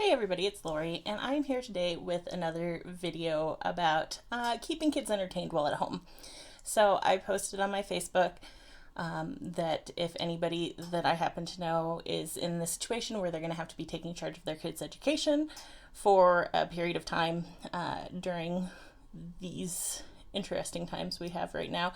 Hey everybody, it's Lori, and I'm here today with another video about keeping kids entertained while at home. So I posted on my Facebook that if anybody that I happen to know is in the situation where they're going to have to be taking charge of their kids' education for a period of time during these interesting times we have right now,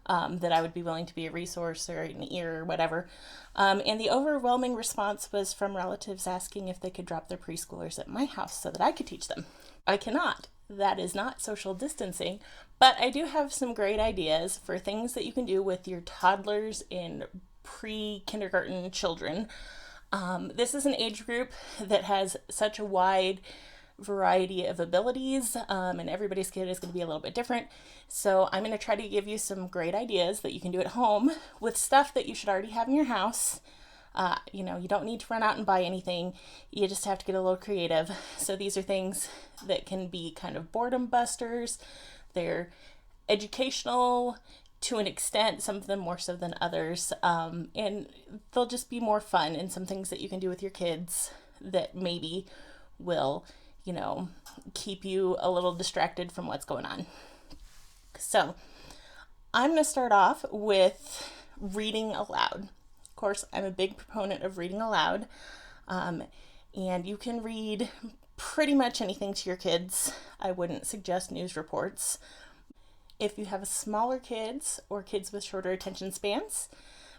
that I would be willing to be a resource or an ear or whatever. And the overwhelming response was from relatives asking if they could drop their preschoolers at my house so that I could teach them. I cannot. That is not social distancing, but I do have some great ideas for things that you can do with your toddlers and pre-kindergarten children. This is an age group that has such a wide variety of abilities, and everybody's kid is going to be a little bit different. So I'm going to try to give you some great ideas that you can do at home with stuff that you should already have in your house. You don't need to run out and buy anything. You just have to get a little creative. So these are things that can be kind of boredom busters. They're educational to an extent, some of them more so than others. And they'll just be more fun, and some things that you can do with your kids that maybe will keep you a little distracted from what's going on. So I'm going to start off with reading aloud. Of course, I'm a big proponent of reading aloud. And you can read pretty much anything to your kids. I wouldn't suggest news reports. If you have smaller kids or kids with shorter attention spans,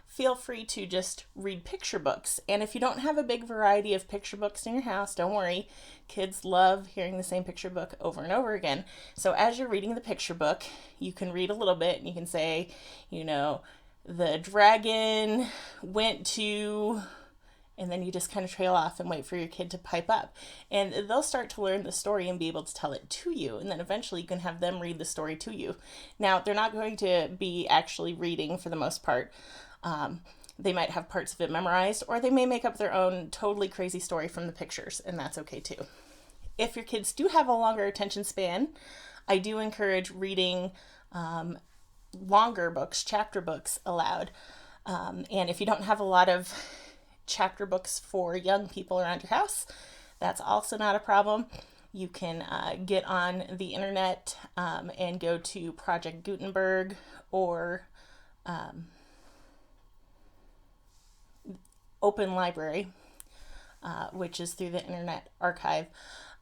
feel free to just read picture books. And if you don't have a big variety of picture books in your house, don't worry. Kids love hearing the same picture book over and over again. So as you're reading the picture book, you can read a little bit and you can say, the dragon went to, and then you just kind of trail off and wait for your kid to pipe up. And they'll start to learn the story and be able to tell it to you. And then eventually you can have them read the story to you. Now, they're not going to be actually reading for the most part. They might have parts of it memorized, or they may make up their own totally crazy story from the pictures, and that's okay too. If your kids do have a longer attention span, I do encourage reading longer books, chapter books aloud. And if you don't have a lot of chapter books for young people around your house, that's also not a problem. You can get on the internet and go to Project Gutenberg or Open Library, which is through the Internet Archive.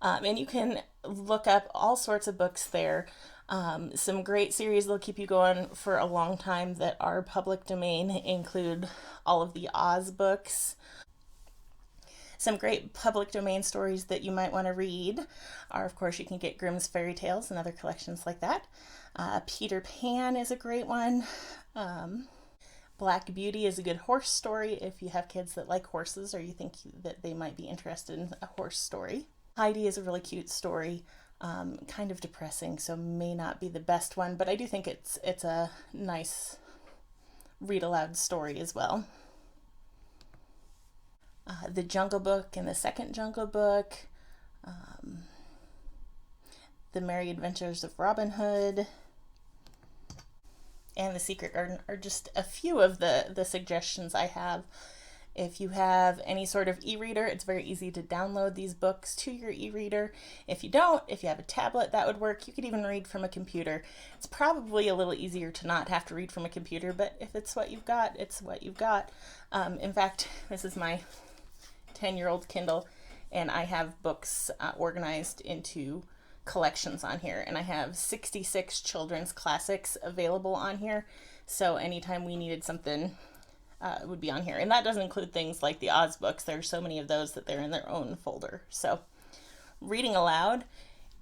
And you can look up all sorts of books there. Some great series that'll keep you going for a long time that are public domain include all of the Oz books. Some great public domain stories that you might want to read are, of course, you can get Grimm's Fairy Tales and other collections like that. Peter Pan is a great one. Black Beauty is a good horse story if you have kids that like horses or you think that they might be interested in a horse story. Heidi is a really cute story, kind of depressing, so may not be the best one, but I do think it's a nice read aloud story as well. The Jungle Book and the Second Jungle Book, The Merry Adventures of Robin Hood, and The Secret Garden are just a few of the suggestions I have. If you have any sort of e-reader, it's very easy to download these books to your e-reader. If you don't, if you have a tablet, that would work. You could even read from a computer. It's probably a little easier to not have to read from a computer, but if it's what you've got, it's what you've got. In fact, this is my 10-year-old Kindle, and I have books organized into collections on here, and I have 66 children's classics available on here, so anytime we needed something, it would be on here. And that doesn't include things like the Oz books. There's so many of those that they're in their own folder. So reading aloud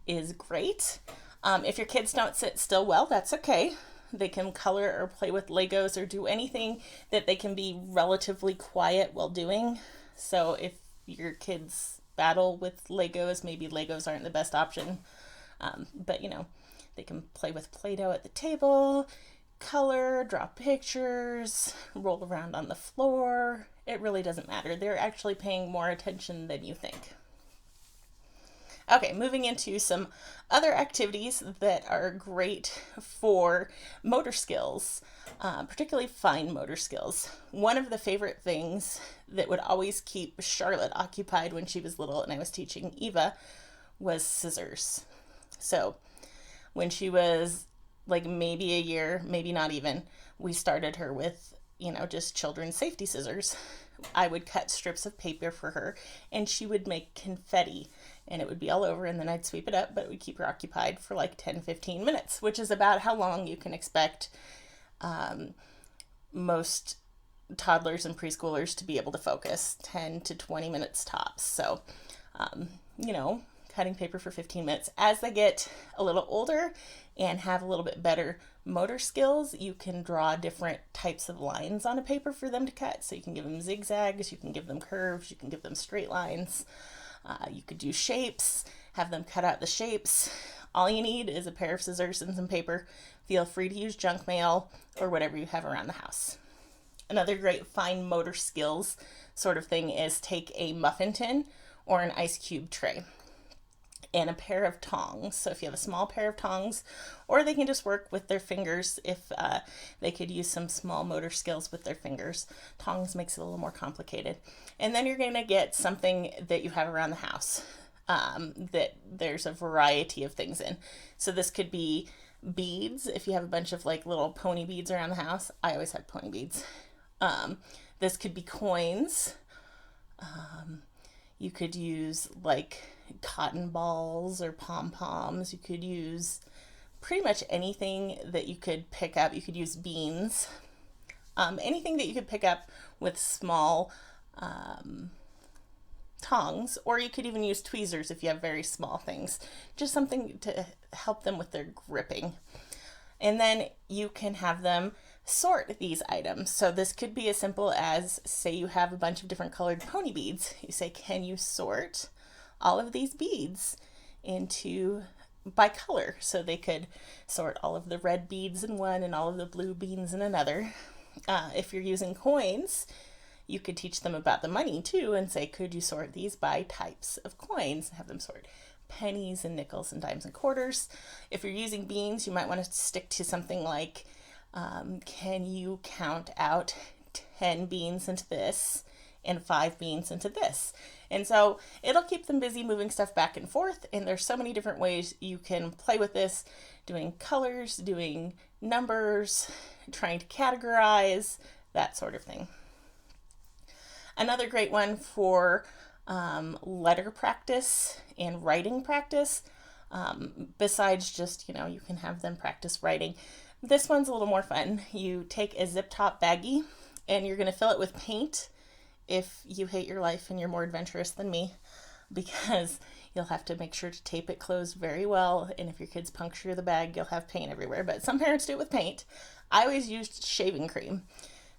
is great. If your kids don't sit still well, that's okay. They can color or play with Legos or do anything that they can be relatively quiet while doing. So if your kids battle with Legos, maybe Legos aren't the best option. But they can play with Play-Doh at the table, color, draw pictures, roll around on the floor. It really doesn't matter. They're actually paying more attention than you think. Okay, moving into some other activities that are great for motor skills, particularly fine motor skills. One of the favorite things that would always keep Charlotte occupied when she was little and I was teaching Eva was scissors. So when she was like maybe a year, maybe not even, we started her with, just children's safety scissors. I would cut strips of paper for her and she would make confetti and it would be all over and then I'd sweep it up, but it would keep her occupied for like 10-15 minutes, which is about how long you can expect most toddlers and preschoolers to be able to focus, 10 to 20 minutes tops. So, you know, cutting paper for 15 minutes. As they get a little older and have a little bit better motor skills, you can draw different types of lines on a paper for them to cut. So you can give them zigzags, you can give them curves, you can give them straight lines. You could do shapes, have them cut out the shapes. All you need is a pair of scissors and some paper. Feel free to use junk mail or whatever you have around the house. Another great fine motor skills sort of thing is take a muffin tin or an ice cube tray and a pair of tongs. So if you have a small pair of tongs, or they can just work with their fingers if they could use some small motor skills with their fingers. Tongs makes it a little more complicated. And then you're going to get something that you have around the house that there's a variety of things in. So this could be beads. If you have a bunch of like little pony beads around the house, I always have pony beads. This could be coins. You could use like cotton balls or pom-poms. You could use pretty much anything that you could pick up. You could use beans. Anything that you could pick up with small tongs, or you could even use tweezers if you have very small things. Just something to help them with their gripping. And then you can have them sort these items. So this could be as simple as, say you have a bunch of different colored pony beads. You say, can you sort all of these beads by color? So they could sort all of the red beads in one and all of the blue beads in another. If you're using coins, you could teach them about the money too and say, could you sort these by types of coins? Have them sort pennies and nickels and dimes and quarters. If you're using beans, you might want to stick to something like, can you count out 10 beans into this and 5 beans into this? And so it'll keep them busy moving stuff back and forth. And there's so many different ways you can play with this, doing colors, doing numbers, trying to categorize, that sort of thing. Another great one for letter practice and writing practice, besides just, you can have them practice writing. This one's a little more fun. You take a zip top baggie and you're going to fill it with paint if you hate your life and you're more adventurous than me, because you'll have to make sure to tape it closed very well. And if your kids puncture the bag, you'll have paint everywhere. But some parents do it with paint. I always used shaving cream.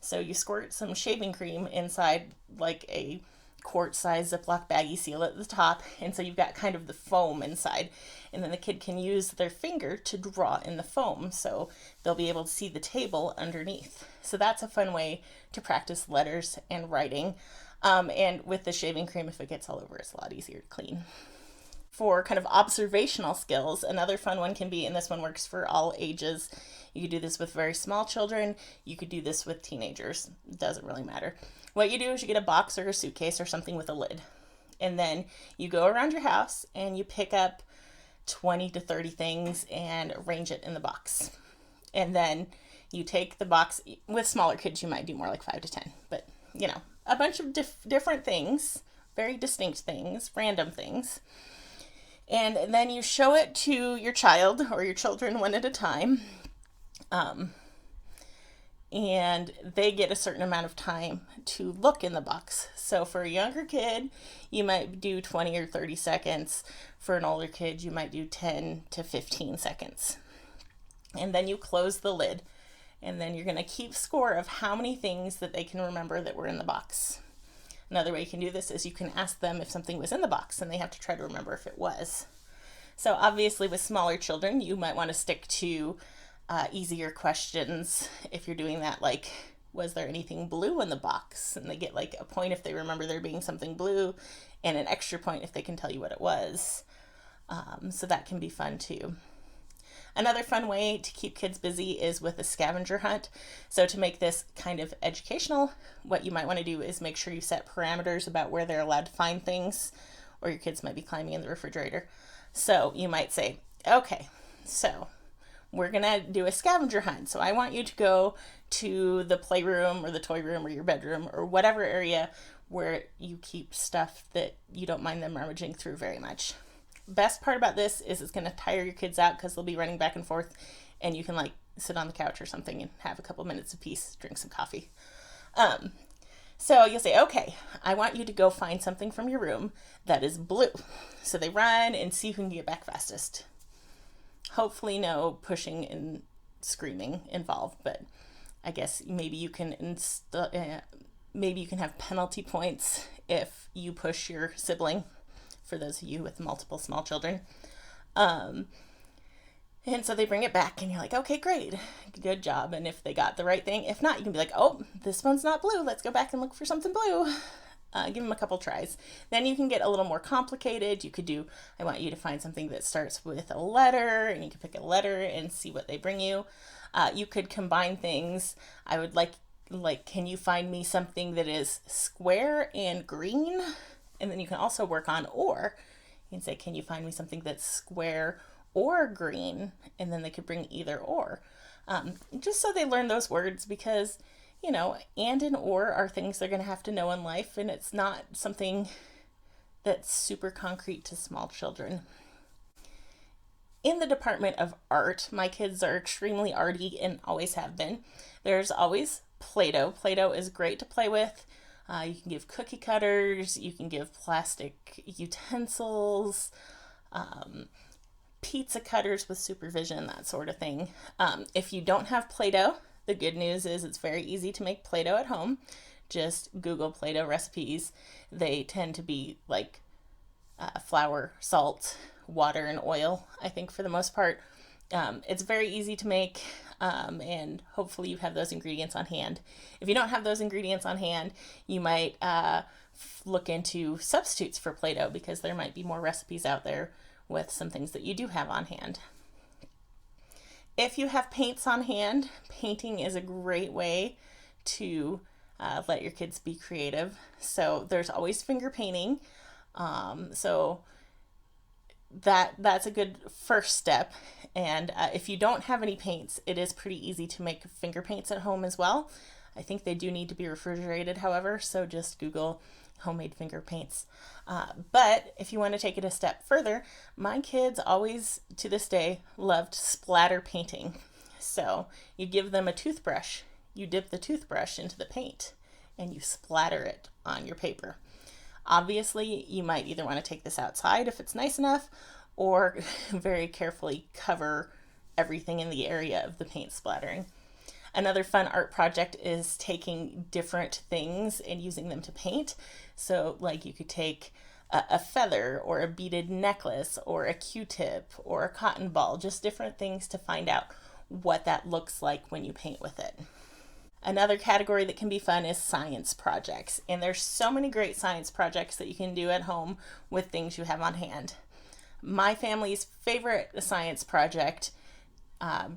So you squirt some shaving cream inside like a quart-size Ziploc baggie, seal it at the top, and so you've got kind of the foam inside, and then the kid can use their finger to draw in the foam, so they'll be able to see the table underneath. So that's a fun way to practice letters and writing, and with the shaving cream, if it gets all over, it's a lot easier to clean. For kind of observational skills, another fun one can be, and this one works for all ages, you could do this with very small children, you could do this with teenagers, it doesn't really matter. What you do is you get a box or a suitcase or something with a lid, and then you go around your house and you pick up 20 to 30 things and arrange it in the box. And then you take the box, with smaller kids you might do more like 5 to 10, but a bunch of different things, very distinct things, random things. And then you show it to your child or your children one at a time. And they get a certain amount of time to look in the box. So for a younger kid, you might do 20 or 30 seconds. For an older kid, you might do 10 to 15 seconds. And then you close the lid. And then you're going to keep score of how many things that they can remember that were in the box. Another way you can do this is you can ask them if something was in the box, and they have to try to remember if it was. So obviously with smaller children, you might want to stick to easier questions if you're doing that, like, was there anything blue in the box? And they get like a point if they remember there being something blue, and an extra point if they can tell you what it was. So that can be fun too. Another fun way to keep kids busy is with a scavenger hunt. So to make this kind of educational, what you might want to do is make sure you set parameters about where they're allowed to find things, or your kids might be climbing in the refrigerator. So you might say, okay, so we're going to do a scavenger hunt. So I want you to go to the playroom or the toy room or your bedroom or whatever area where you keep stuff that you don't mind them rummaging through very much. Best part about this is it's going to tire your kids out because they'll be running back and forth, and you can like sit on the couch or something and have a couple minutes of peace, drink some coffee. So you'll say, okay, I want you to go find something from your room that is blue. So they run and see who can get back fastest. Hopefully no pushing and screaming involved, but I guess maybe you can have penalty points if you push your sibling, for those of you with multiple small children. And so they bring it back and you're like, okay, great, good job. And if they got the right thing, if not, you can be like, oh, this one's not blue. Let's go back and look for something blue. Give them a couple tries. Then you can get a little more complicated. You could do, I want you to find something that starts with a letter, and you can pick a letter and see what they bring you. You could combine things. I would like, can you find me something that is square and green? And then you can also work on or. You can say, can you find me something that's square or green? And then they could bring either or. Just so they learn those words, because, and or are things they're going to have to know in life. And it's not something that's super concrete to small children. In the department of art, my kids are extremely arty and always have been. There's always Play-Doh. Play-Doh is great to play with. You can give cookie cutters, you can give plastic utensils, pizza cutters with supervision, that sort of thing. If you don't have Play-Doh, the good news is it's very easy to make Play-Doh at home. Just Google Play-Doh recipes. They tend to be like flour, salt, water, and oil, I think, for the most part. It's very easy to make, and hopefully you have those ingredients on hand. If you don't have those ingredients on hand, you might look into substitutes for Play-Doh, because there might be more recipes out there with some things that you do have on hand. If you have paints on hand, painting is a great way to let your kids be creative. So there's always finger painting. So that's a good first step. And if you don't have any paints, it is pretty easy to make finger paints at home as well. I think they do need to be refrigerated, however, so just Google homemade finger paints. But if you want to take it a step further, my kids always, to this day, loved splatter painting. So you give them a toothbrush, you dip the toothbrush into the paint, and you splatter it on your paper. Obviously, you might either want to take this outside if it's nice enough, or very carefully cover everything in the area of the paint splattering. Another fun art project is taking different things and using them to paint. So like you could take a feather or a beaded necklace or a Q-tip or a cotton ball, just different things to find out what that looks like when you paint with it. Another category that can be fun is science projects. And there's so many great science projects that you can do at home with things you have on hand. My family's favorite science project,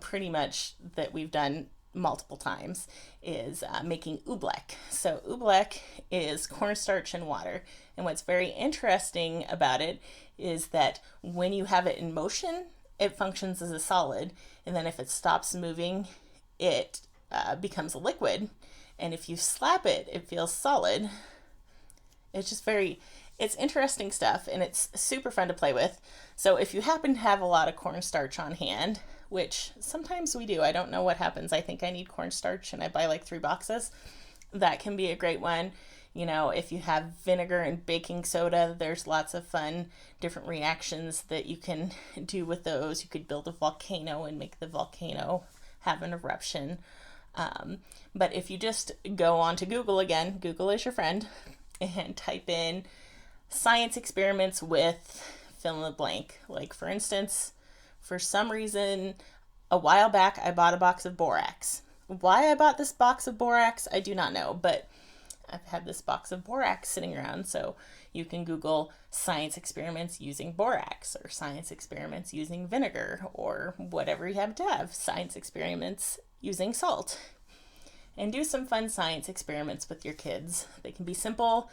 pretty much that we've done multiple times, is making oobleck. So oobleck is cornstarch and water. And what's very interesting about it is that when you have it in motion, it functions as a solid. And then if it stops moving, it becomes a liquid. And if you slap it, it feels solid. It's just it's interesting stuff, and it's super fun to play with. So if you happen to have a lot of cornstarch on hand, which sometimes we do, I don't know what happens. I think I need cornstarch and I buy like 3 boxes. That can be a great one. If you have vinegar and baking soda, there's lots of fun different reactions that you can do with those. You could build a volcano and make the volcano have an eruption. But if you just go on to Google again, Google is your friend, and type in science experiments with fill in the blank. Like, for instance, for some reason, a while back, I bought a box of borax. Why I bought this box of borax, I do not know, but I've had this box of borax sitting around, so you can Google science experiments using borax, or science experiments using vinegar, or whatever you have to have, science experiments using salt. And do some fun science experiments with your kids. They can be simple.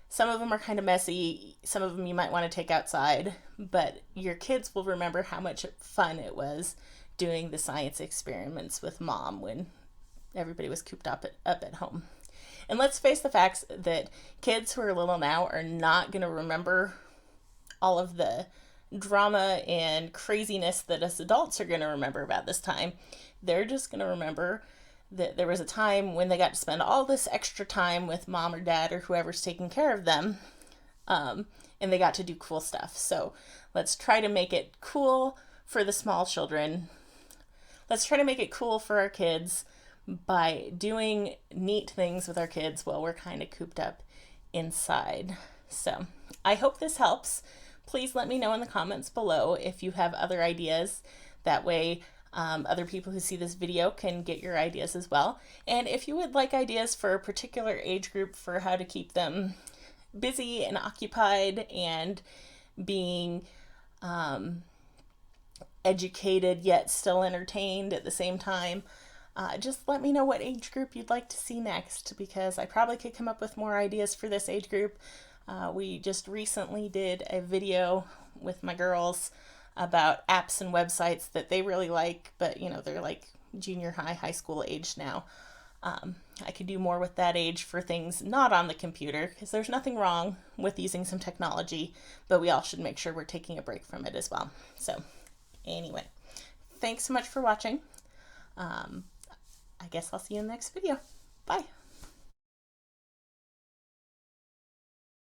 Some of them are kind of messy. Some of them you might want to take outside, but your kids will remember how much fun it was doing the science experiments with Mom when everybody was cooped up at home. And let's face the facts that kids who are little now are not going to remember all of the drama and craziness that us adults are going to remember about this time. They're just going to remember that there was a time when they got to spend all this extra time with Mom or Dad or whoever's taking care of them, and they got to do cool stuff. So let's try to make it cool for the small children. Let's try to make it cool for our kids by doing neat things with our kids while we're kind of cooped up inside. So I hope this helps. Please let me know in the comments below if you have other ideas. That way other people who see this video can get your ideas as well. And if you would like ideas for a particular age group for how to keep them busy and occupied and being educated yet still entertained at the same time, just let me know what age group you'd like to see next, because I probably could come up with more ideas for this age group. We just recently did a video with my girls about apps and websites that they really like, but they're like junior high, high school age now. I could do more with that age for things not on the computer, because there's nothing wrong with using some technology, but we all should make sure we're taking a break from it as well. So anyway, thanks so much for watching. I guess I'll see you in the next video. Bye.